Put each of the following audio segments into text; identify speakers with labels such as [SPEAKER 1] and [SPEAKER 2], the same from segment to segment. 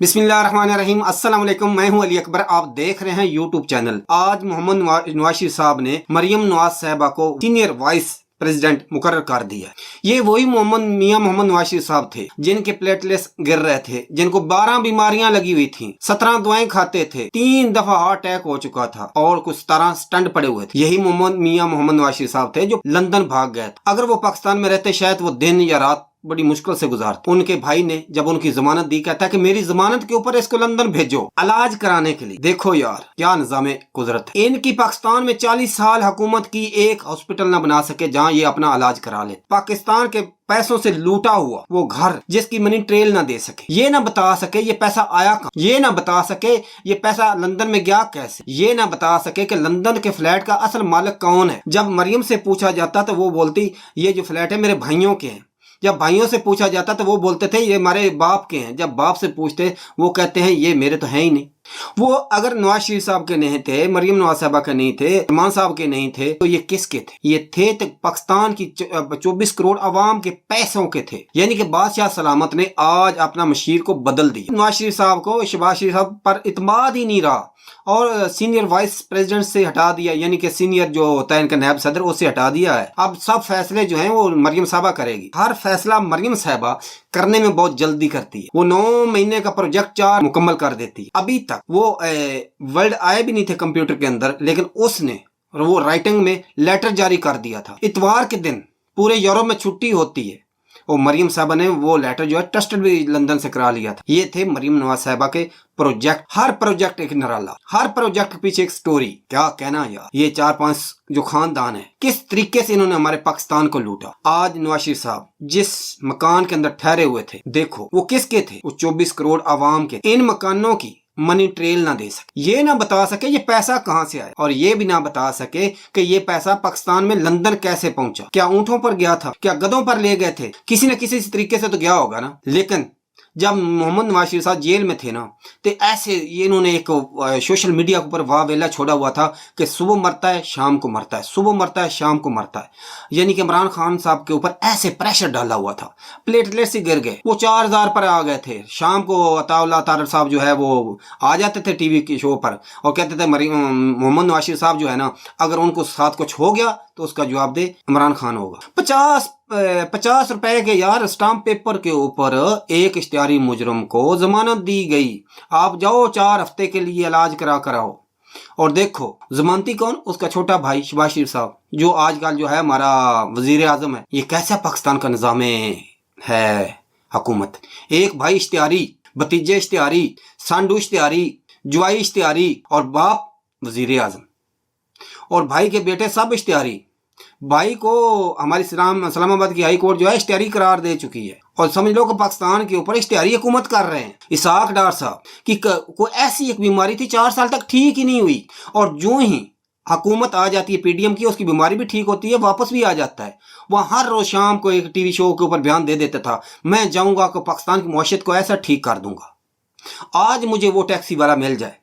[SPEAKER 1] बिस्मिल्लाहिर्रहमानिर्रहीम। अस्सलाम वालेकुम। मैं हूं अली अकबर। आप देख रहे हैं यूट्यूब चैनल। आज मोहम्मद नवाशी साहब ने मरियम नवाज साहिबा को सीनियर वाइस प्रेसिडेंट मुकर्रर कर दिया। ये वही मोहम्मद नवाशी साहब थे जिनके प्लेटलेट्स गिर रहे थे, जिनको 12 बीमारियां लगी हुई थी, 17 दवाएं खाते थे, 3 दफा हार्ट अटैक हो चुका था और कुछ 17 स्टंट पड़े हुए थे। यही मोहम्मद नवाशी साहब थे जो लंदन भाग गए थे। अगर वो पाकिस्तान में रहते शायद वो दिन या रात बड़ी मुश्किल से गुजारते। उनके भाई ने जब उनकी जमानत दी, कहता है कि मेरी जमानत के ऊपर इसको लंदन भेजो इलाज कराने के लिए। देखो यार क्या निजामे कुदरत है। इनकी पाकिस्तान में 40 साल हुकूमत की एक हॉस्पिटल न बना सके जहां ये अपना इलाज करा ले। पाकिस्तान के पैसों से लूटा हुआ वो घर जिसकी मनी ट्रेल ना दे सके, ये ना बता सके ये पैसा आया कहां, ये ना बता सके ये पैसा लंदन में गया कैसे, ये ना बता सके कि लंदन के फ्लैट का असल मालिक कौन है। जब मरियम से पूछा जाता तो वो बोलती ये जो फ्लैट है मेरे भाइयों के हैं। जब भाइयों से पूछा जाता तो वो बोलते थे ये हमारे बाप के हैं। जब बाप से पूछते वो कहते हैं ये मेरे तो हैं ही नहीं। वो अगर नवाज शरीफ साहब के नहीं थे, मरियम नवाज साहबा के नहीं थे, सलमान साहब के नहीं थे, तो ये किसके थे? ये थे तो पाकिस्तान की 24 करोड़ अवाम के पैसों के थे। यानी कि बादशाह सलामत ने आज अपना मशीर को बदल दिया। नवाज शरीफ साहब को शहबाज शरीफ साहब पर इतमाद ही नहीं रहा और सीनियर वाइस प्रेसिडेंट से हटा दिया, यानी कि सीनियर जो होता है इनका नायब सदर, उससे हटा दिया है। अब सब फैसले जो हैं वो मरियम साहबा करेगी। हर फैसला मरियम साहबा करने में बहुत जल्दी करती है। वो 9 महीने का प्रोजेक्ट 4 मुकम्मल कर देती है। अभी तक वो वर्ड आए भी नहीं थे कंप्यूटर के अंदर, लेकिन उसने वो राइटिंग में लेटर जारी कर दिया था। इतवार के दिन पूरे यूरोप में छुट्टी होती है और मरियम साहबा ने वो लेटर जो है ट्रस्टेड भी लंदन से करा लिया था। ये थे मरियम नवाज साहिबा के प्रोजेक्ट। हर प्रोजेक्ट एक निराला, हर प्रोजेक्ट के पीछे एक स्टोरी। क्या कहना यार, ये 4-5 जो खानदान है किस तरीके से इन्होंने हमारे पाकिस्तान को लूटा। आज नवाज शरीफ साहब जिस मकान के अंदर ठहरे हुए थे, देखो वो किसके थे? वो 24 करोड़ आवाम के। इन मकानों की मनी ट्रेल ना दे सके, ये ना बता सके ये पैसा कहां से आया, और ये भी ना बता सके कि ये पैसा पाकिस्तान में लंदन कैसे पहुंचा। क्या ऊंटों पर गया था, क्या गधों पर ले गए थे? किसी न किसी तरीके से तो गया होगा ना। लेकिन जब मोहम्मद नवाज शरीफ साहब जेल में थे ना, तो ऐसे ये इन्होंने एक सोशल मीडिया के ऊपर वाह वेला छोड़ा हुआ था कि सुबह मरता है शाम को मरता है, सुबह मरता है शाम को मरता है। यानी कि इमरान खान साहब के ऊपर ऐसे प्रेशर डाला हुआ था, प्लेटलेट्स ही गिर गए। वो 4000 पर आ गए थे। शाम को अताउल्लाह तारड़ साहब जो है वो आ जाते थे टीवी के शो पर और कहते थे मोहम्मद नवाज शरीफ साहब जो है ना, अगर उनको साथ कुछ हो गया तो उसका जवाब दे इमरान खान होगा। 50 रुपए के यार स्टाम्प पेपर के ऊपर एक इश्तिहारी मुजरम को जमानत दी गई। आप जाओ 4 हफ्ते के लिए इलाज कराओ। और देखो जमानती कौन? उसका छोटा भाई शहबाज शरीफ साहब, जो आजकल जो है हमारा वजीर आजम है। ये कैसा पाकिस्तान का निजाम है हुकूमत। एक भाई इश्तिहारी, भतीजे इश्तिहारी, सांडू इश्तिहारी, जुआई इश्तिहारी और बाप वजीर आजम, और भाई के बेटे सब इश्तिहारी। भाई को हमारी इस्लामाबाद की हाई कोर्ट जो है इश्तिहारी करार दे चुकी है। और समझ लो कि पाकिस्तान के ऊपर इश्तिहारी हुकूमत कर रहे हैं इसाक डार साहब की। कोई ऐसी एक बीमारी थी 4 साल तक ठीक ही नहीं हुई, और जो ही हुकूमत आ जाती है पीडीएम की, उसकी बीमारी भी ठीक होती है, वापस भी आ जाता है। वह हर रोज शाम को एक टीवी शो के ऊपर बयान दे देता था, मैं जाऊंगा कि पाकिस्तान की मुआशरत को ऐसा ठीक कर दूंगा। आज मुझे वो टैक्सी वाला मिल जाए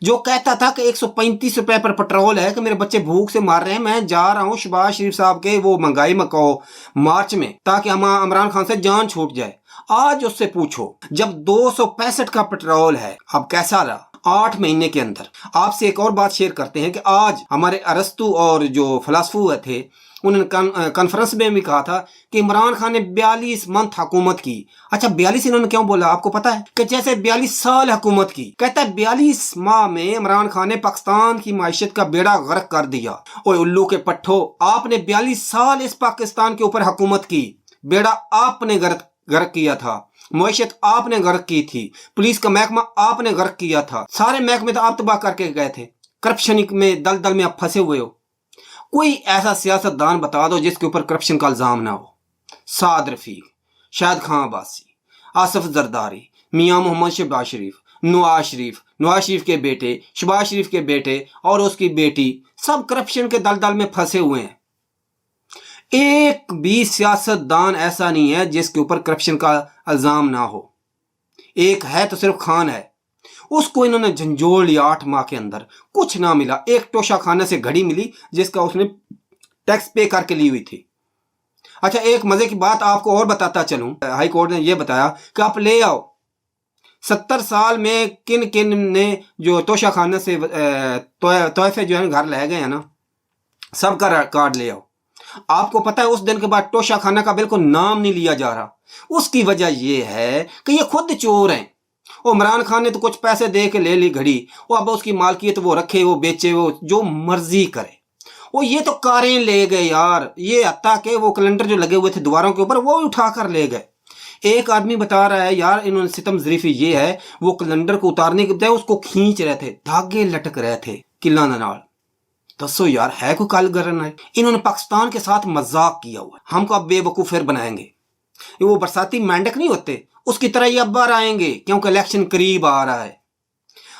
[SPEAKER 1] जो कहता था कि 135 रुपए पर पेट्रोल है, कि मेरे बच्चे भूख से मार रहे हैं, मैं जा रहा हूं शहबाज शरीफ साहब के वो महंगाई मकाओ मार्च में, ताकि हम इमरान खान से जान छूट जाए। आज उससे पूछो जब 265 का पेट्रोल है, अब कैसा रहा 8 महीने के अंदर। आपसे एक और बात शेयर करते हैं कि आज हमारे अरस्तु और जो फलासफू थे उन्होंने कॉन्फ्रेंस में भी कहा था कि इमरान खान ने 42 मंथ हुकूमत की। अच्छा 42 इन्होंने क्यों बोला आपको पता है? कि जैसे 42 साल हुकूमत की। कहता है 42 माह में इमरान खान ने पाकिस्तान की माइशत का बेड़ा गर्क कर दिया। ओए उल्लू के पट्ठो, आपने 42 साल इस पाकिस्तान के ऊपर हुकूमत की, बेड़ा आपने गर्क किया था, मुआशरत आपने गर्क की थी, पुलिस का महकमा आपने गर्क किया था, सारे महकमे तो आप तबाह करके गए थे। करप्शन में दलदल में आप फंसे हुए हो। कोई ऐसा सियासतदान बता दो जिसके ऊपर करप्शन का इल्जाम ना हो। साद रफीक, शाहिद खान अब्बासी, आसिफ जरदारी, मियां मोहम्मद शहबाज शरीफ, नवाज शरीफ के बेटे, शहबाज शरीफ के बेटे और उसकी बेटी, सब करप्शन के दलदल में फंसे हुए हैं। एक भी सियासतदान ऐसा नहीं है जिसके ऊपर करप्शन का इल्जाम ना हो। एक है तो सिर्फ खान है, उसको इन्होंने झंझोड़ लिया 8 माह के अंदर, कुछ ना मिला। एक टोशा खाने से घड़ी मिली जिसका उसने टैक्स पे करके ली हुई थी। अच्छा एक मजे की बात आपको और बताता चलूं, हाई कोर्ट ने यह बताया कि आप ले आओ 70 साल में किन किन ने जो तोशा खाने से तोहफे जो है घर ले गए हैं ना, सबका कार्ड ले आओ। आपको पता है उस दिन के बाद तोशा खाना का बिल्कुल नाम नहीं लिया जा रहा। उसकी वजह यह है कि ये खुद चोर हैं। वो इमरान खान ने तो कुछ पैसे दे के ले ली घड़ी, वो अब उसकी मालकियत वो रखे, वो बेचे, वो जो मर्जी करे। वो ये तो कारें ले गए यार, ये हत्ता के वो कैलेंडर जो लगे हुए थे दीवारों के ऊपर वो उठा कर ले गए। एक आदमी बता रहा है यार इन्होंने सितम ज़रीफ़ी ये है, वो कैलेंडर को उतारने के बजाय उसको खींच रहे थे, धागे लटक रहे थे किला नाल। दसो यार है कोई कालगरन है? इन्होंने पाकिस्तान के साथ मजाक किया हुआ, हमको अब बेवकूफ फिर बनाएंगे। वो बरसाती मेंढक नहीं होते, उसकी तरह ये अब बार आएंगे क्योंकि इलेक्शन करीब आ रहा है।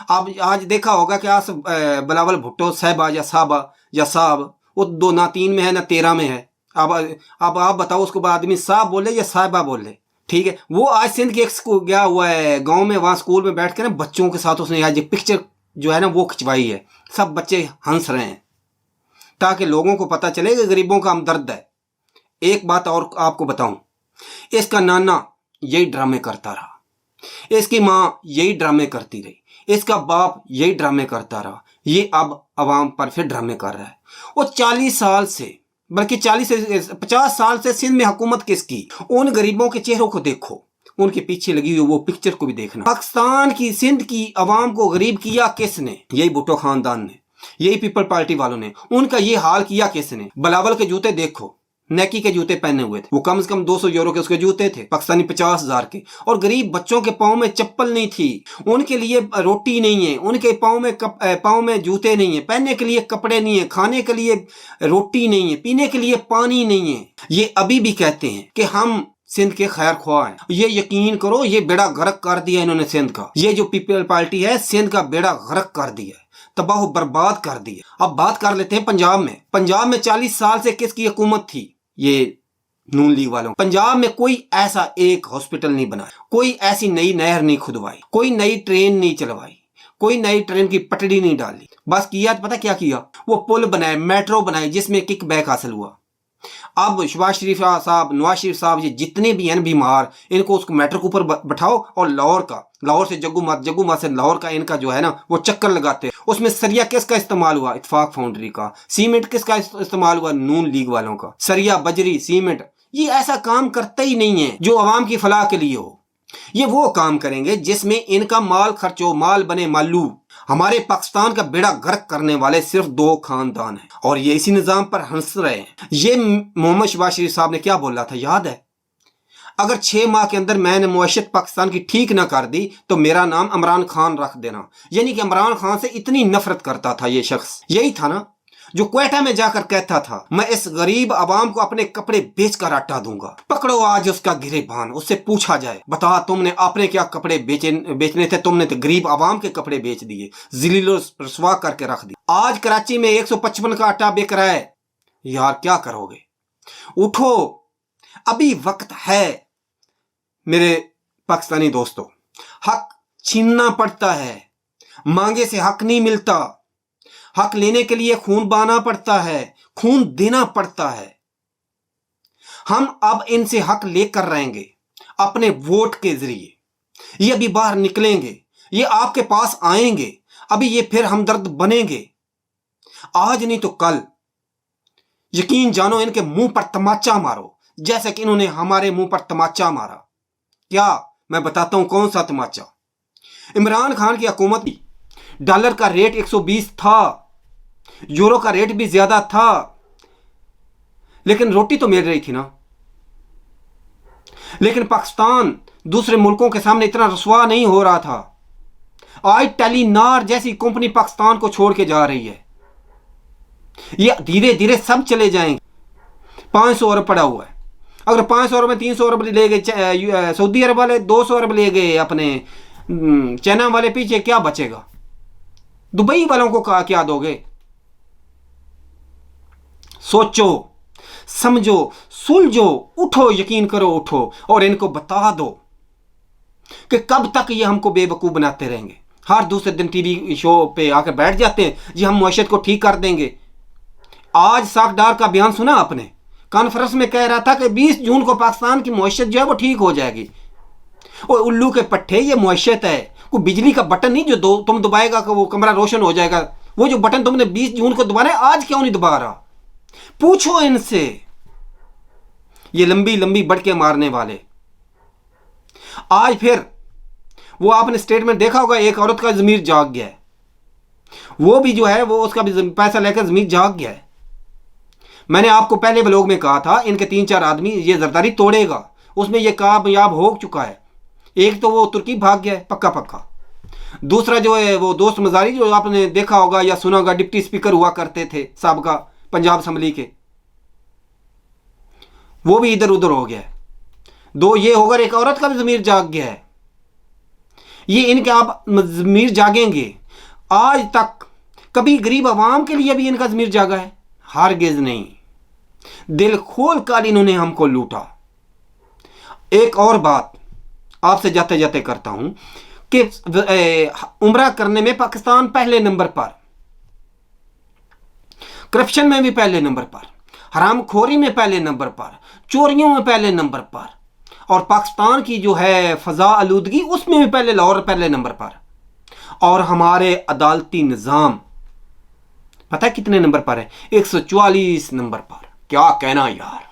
[SPEAKER 1] अब आज देखा होगा कि आज बिलावल भुट्टो साहबा या साहबा या साहब, वो 2 ना 3 में है ना 13 में है। अब आप बताओ उसको आदमी साहब बोले या साहबा बोले? ठीक है, वो आज सिंध के एक स्कूल गया हुआ है गांव में, वहां स्कूल में बैठ कर ना बच्चों के साथ उसने आज पिक्चर जो है ना वो खिंचवाई है। सब बच्चे हंस रहे हैं ताकि लोगों को पता चले कि गरीबों का हमदर्द है। एक बात और आपको बताऊं, इसका नाना यही ड्रामे करता रहा, इसकी माँ यही ड्रामे करती रही, इसका बाप यही ड्रामे करता रहा। ये अब अवाम पर फिर ड्रामे कर रहा है। वो 40 साल से, बल्कि 40 से 50 साल से सिंध में हुकूमत किसकी? उन गरीबों के चेहरों को देखो, उनके पीछे लगी हुई वो पिक्चर को भी देखना। पाकिस्तान की सिंध की अवाम को गरीब किया किसने? यही भुट्टो खानदान ने, यही पीपल पार्टी वालों ने। उनका ये हाल किया किसने? बिलावल के जूते देखो, नैकी के जूते पहने हुए थे, वो कम से कम 200 यूरो के उसके जूते थे, पाकिस्तानी 50,000 के। और गरीब बच्चों के पाँव में चप्पल नहीं थी, उनके लिए रोटी नहीं है, उनके पाँव में जूते नहीं है, पहनने के लिए कपड़े नहीं है, खाने के लिए रोटी नहीं है, पीने के लिए पानी नहीं है। ये अभी भी कहते हैं कि हम सिंध के खैर ख्वाह हैं। ये यकीन करो, ये बेड़ा गर्क कर दिया इन्होंने सिंध का। ये जो पीपल पार्टी है सिंध का बेड़ा गर्क कर दिया, तबाह बर्बाद कर दिया। अब बात कर लेते हैं पंजाब में। पंजाब में 40 साल से किसकी हुकूमत थी? ये नून लीग वालों। पंजाब में कोई ऐसा एक हॉस्पिटल नहीं बनाया, कोई ऐसी नई नहर नहीं खुदवाई, कोई नई ट्रेन नहीं चलवाई, कोई नई ट्रेन की पटड़ी नहीं डाली। बस किया पता क्या किया? वो पुल बनाए, मेट्रो बनाए, जिसमें किक बैक हासिल हुआ। अब शहबाज शरीफ साहब, नवाज शरीफ साहब, ये जितने भी हैं बीमार, इनको उसको मेट्रो के ऊपर बैठाओ और लाहौर से जग्गू से लाहौर का इनका जो है ना वो चक्कर लगाते हैं। उसमें सरिया किसका इस्तेमाल हुआ? इत्तेफाक फाउंड्री का। सीमेंट किसका इस्तेमाल हुआ? नून लीग वालों का। सरिया, बजरी, सीमेंट, ये ऐसा काम करते ही नहीं है जो अवाम की फलाह के लिए हो। ये वो काम करेंगे जिसमें इनका माल खर्च हो, माल बने मालू। हमारे पाकिस्तान का बेड़ा गर्क करने वाले सिर्फ 2 खानदान हैं और ये इसी निजाम पर हंस रहे हैं। ये मोहम्मद शहबाज शरीफ साहब ने क्या बोला था याद है? अगर 6 माह के अंदर मैंने मुआशरत पाकिस्तान की ठीक ना कर दी तो मेरा नाम इमरान खान रख देना। यानी कि इमरान खान से इतनी नफरत करता था ये शख्स। यही था ना जो क्वेटा में जाकर कहता था मैं इस गरीब आवाम को अपने कपड़े बेचकर आटा दूंगा। पकड़ो आज उसका गिरेबान, उससे पूछा जाए बता तुमने आपने क्या कपड़े बेचने थे? तुमने तो गरीब आवाम के कपड़े बेच दिए, जिलीलो रसवा करके रख दिए। आज कराची में 155 का आटा बिक रहा है। यार क्या करोगे? उठो, अभी वक्त है मेरे पाकिस्तानी दोस्तों। हक छीनना पड़ता है, मांगे से हक नहीं मिलता। हक लेने के लिए खून बहाना पड़ता है, खून देना पड़ता है। हम अब इनसे हक लेकर रहेंगे अपने वोट के जरिए। ये अभी बाहर निकलेंगे, ये आपके पास आएंगे, अभी ये फिर हमदर्द बनेंगे। आज नहीं तो कल यकीन जानो इनके मुंह पर तमाचा मारो जैसे कि इन्होंने हमारे मुंह पर तमाचा मारा। क्या मैं बताता हूं कौन सा तमाचा। इमरान खान की हुकूमत, डॉलर का रेट 120 था, यूरो का रेट भी ज्यादा था, लेकिन रोटी तो मिल रही थी ना। लेकिन पाकिस्तान दूसरे मुल्कों के सामने इतना रसवा नहीं हो रहा था। आज टेलीनार जैसी कंपनी पाकिस्तान को छोड़ के जा रही है। ये धीरे धीरे सब चले जाएंगे। 500 अरब पड़ा हुआ है। अगर 500 अरब में 300 अरब ले गए सऊदी अरब वाले, 200 अरब ले गए अपने चाइना वाले, पीछे क्या बचेगा? दुबई वालों को क्या दोगे? सोचो, समझो, सुलझो, उठो, यकीन करो उठो और इनको बता दो कि कब तक ये हमको बेवकूफ बनाते रहेंगे। हर दूसरे दिन टीवी शो पे आकर बैठ जाते हैं जी हम मुआशरत को ठीक कर देंगे। आज साख डार का बयान सुना आपने? कॉन्फ्रेंस में कह रहा था कि 20 जून को पाकिस्तान की मुआशरत जो है वो ठीक हो जाएगी। और उल्लू के पट्टे, ये मुआशत है, कोई बिजली का बटन नहीं जो तुम दबाएगा कि वो कमरा रोशन हो जाएगा। वो जो बटन तुमने 20 जून को दबाना है, आज क्यों नहीं दबा रहा? पूछो इनसे। ये लंबी लंबी बढ़के मारने वाले। आज फिर वो आपने स्टेटमेंट देखा होगा, एक औरत का ज़मीर जाग गया है, वो भी जो है वो उसका भी पैसा लेकर ज़मीर जाग गया है। मैंने आपको पहले ब्लॉग में कहा था इनके 3-4 आदमी ये जरदारी तोड़ेगा, उसमें ये कामयाब हो चुका है। एक तो वो तुर्की भाग गया है पक्का पक्का, दूसरा जो है वो दोस्त मजारी जो आपने देखा होगा या सुना होगा, डिप्टी स्पीकर हुआ करते थे साबका पंजाब असम्बली के, वो भी इधर उधर हो गया है। 2 ये होगा, एक औरत का भी ज़मीर जाग गया है। ये इनके आप ज़मीर जागेंगे? आज तक कभी गरीब आवाम के लिए भी इनका ज़मीर जागा है? हरगिज़ नहीं। दिल खोल कर इन्होंने हमको लूटा। एक और बात आपसे जाते जाते करता हूं कि उम्रा करने में पाकिस्तान पहले नंबर पर, करप्शन में भी पहले नंबर पर, हरामखोरी में पहले नंबर पर, चोरियों में पहले नंबर पर, और पाकिस्तान की जो है फ़ज़ा आलूदगी उसमें भी पहले लाहौर पहले नंबर पर। और हमारे अदालती निज़ाम पता है कितने नंबर पर है? 144 नंबर पर। क्या कहना यार,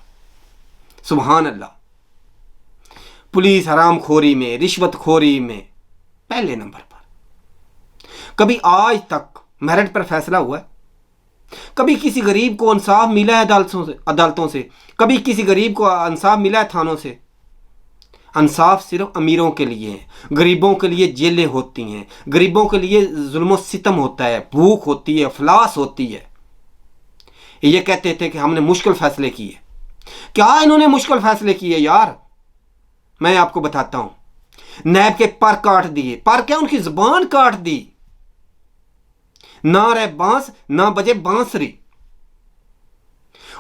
[SPEAKER 1] सुभान अल्लाह। पुलिस हरामखोरी में, रिश्वतखोरी में पहले नंबर पर। कभी आज तक मेरिट पर फैसला हुआ है? कभी किसी गरीब को इंसाफ मिला है अदालतों से? कभी किसी गरीब को इंसाफ मिला है थानों से? इंसाफ सिर्फ अमीरों के लिए है, गरीबों के लिए जेलें होती हैं, गरीबों के लिए जुल्म सितम होता है, भूख होती है, अफलास होती है। ये कहते थे कि हमने मुश्किल फैसले किए। क्या इन्होंने मुश्किल फैसले किए यार? मैं आपको बताता हूं। नैब के पर काट दिए, पर क्या उनकी जुबान काट दी। ना रहे बांस ना बजे बांसुरी।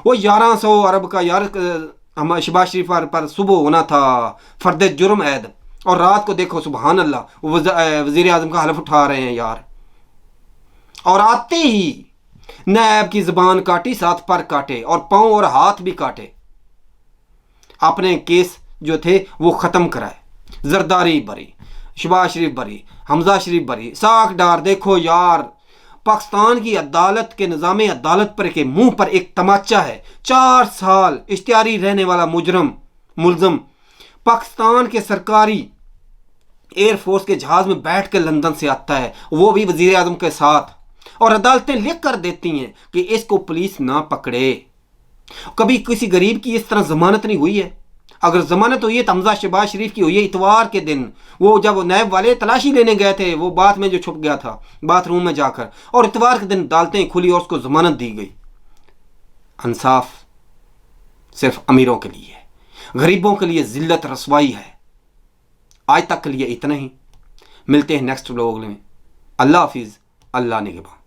[SPEAKER 1] वो 1100 अरब का यार हम शहबाज शरीफ पर सुबह होना था फर्द जुर्म ऐद, और रात को देखो सुबहान अल्लाह वज़ीर आज़म का हलफ उठा रहे हैं यार। और आते ही नैब की ज़बान काटी, साथ पर काटे और पाँव और हाथ भी काटे। अपने केस जो थे वो ख़त्म कराए। जरदारी बरी, शहबाज शरीफ बरी, हमजा शरीफ बरी, साख डार। देखो यार, पाकिस्तान की अदालत के निज़ाम अदालत पर के मुंह पर एक तमाचा है। 4 साल इश्तियारी रहने वाला मुलजम पाकिस्तान के सरकारी एयरफोर्स के जहाज में बैठ कर लंदन से आता है, वो भी वजीर आज़म के साथ, और अदालतें लिख कर देती हैं कि इसको पुलिस ना पकड़े। कभी किसी गरीब की इस तरह जमानत नहीं हुई है। अगर जमानत हुई है तो हमजा शहबाज शरीफ की हुई है इतवार के दिन। वो जब नैब वाले तलाशी लेने गए थे, वो बात में जो छुप गया था बाथरूम में जाकर, और इतवार के दिन अदालतें खुली और उसको जमानत दी गई। इंसाफ सिर्फ अमीरों के लिए है, गरीबों के लिए जिल्लत रसवाई है। आज तक के लिए इतना ही। मिलते हैं नेक्स्ट व्लॉग में। अल्लाह हाफिज़, अल्लाह निगहबान।